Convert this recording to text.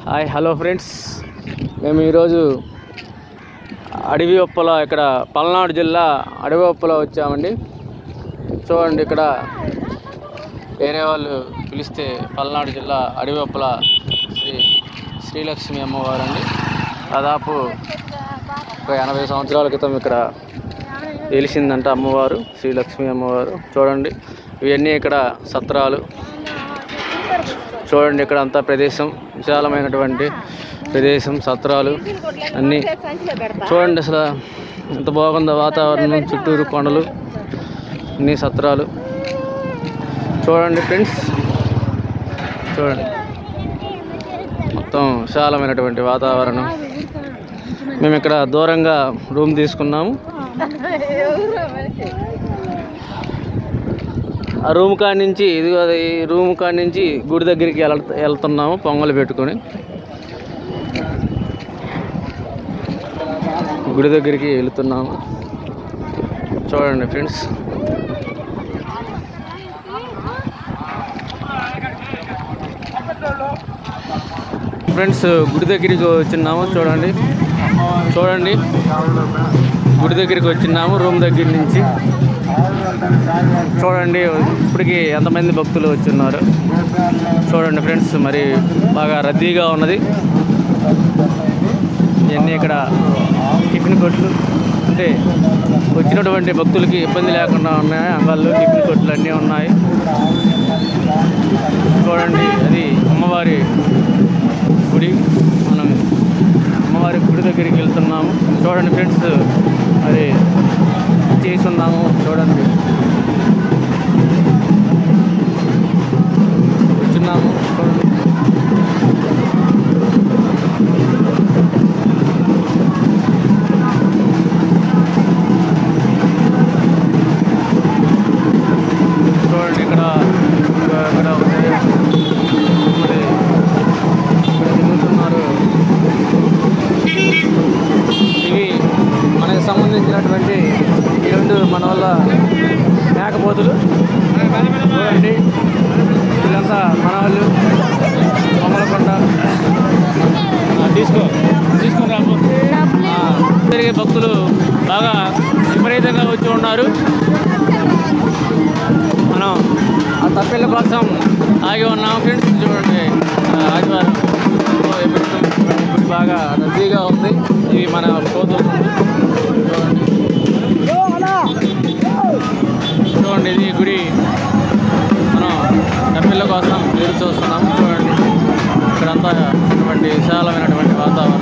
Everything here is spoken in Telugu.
హాయ్ హలో ఫ్రెండ్స్, మేము ఈరోజు అడవి ఉప్పల ఇక్కడ పల్నాడు జిల్లా అడవి ఉప్పల వచ్చామండి. చూడండి, ఇక్కడ వేరే వాళ్ళు పిలిస్తే పల్నాడు జిల్లా అడవి ఉప్పల శ్రీలక్ష్మి అమ్మవారు అండి. దాదాపు ఒక 80 సంవత్సరాల క్రితం ఇక్కడ వెలిసిందంట అమ్మవారు, శ్రీలక్ష్మి అమ్మవారు. చూడండి, ఇవన్నీ ఇక్కడ సత్రాలు. చూడండి, ఇక్కడ అంతా ప్రదేశం విశాలమైనటువంటి ప్రదేశం, సత్రాలు అన్నీ. చూడండి, అసలు ఎంత బాగుందో వాతావరణం, చుట్టూరు కొండలు, అన్ని సత్రాలు. చూడండి ఫ్రెండ్స్, చూడండి మొత్తం విశాలమైనటువంటి వాతావరణం. మేము ఇక్కడ దూరంగా రూమ్ తీసుకున్నాము. ఆ రూమ్ కాడి నుంచి రూమ్ కాడి నుంచి గుడి దగ్గరికి వెళ్తున్నాము పొంగలు పెట్టుకొని. గుడి దగ్గరికి వెళుతున్నాము. చూడండి ఫ్రెండ్స్, గుడి దగ్గరికి వచ్చినాము. చూడండి గుడి దగ్గరికి వచ్చినాము రూమ్ దగ్గర నుంచి. చూడండి, ఇప్పటికి ఎంతమంది భక్తులు వచ్చున్నారు చూడండి ఫ్రెండ్స్. మరి బాగా రద్దీగా ఉన్నది. ఇవన్నీ ఇక్కడ టిఫిన్ కొట్లు, అంటే వచ్చినటువంటి భక్తులకి ఇబ్బంది లేకుండా ఉన్నాయి. అంగాల్లో టిఫిన్ కొట్లు అన్నీ ఉన్నాయి. చూడండి, అది అమ్మవారి గుడి. మనం అమ్మవారి గుడి దగ్గరికి వెళ్తున్నాము. చూడండి ఫ్రెండ్స్, అది చేసి ఉన్నాము. చూడండి, వచ్చినాము. చూడండి, ఇక్కడ మరి ఇక్కడ తిరుగుతున్నారు. ఇవి మనకు సంబంధించినటువంటి ఈ రెండు మన వల్ల మేకపోతులు. చూడండి, వీళ్ళంతా మన వాళ్ళు. కొమ్మలకొండ తీసుకొని రాము. తిరిగే భక్తులు బాగా విపరీతంగా వచ్చి ఉన్నారు. మనం ఆ తప్పిళ్ళ కోసం ఆగి ఉన్నాము ఫ్రెండ్స్. చూడండి, ఆదివారం బాగా రద్దీగా ఉంది. ఇవి మన కోతులు. చూడండి, ఇది గుడి. మనం తప్పిళ్ళ కోసం ఎదురు చూస్తున్నాము. చూడండి, ఇక్కడంతా అటువంటి విశాలమైనటువంటి వాతావరణం.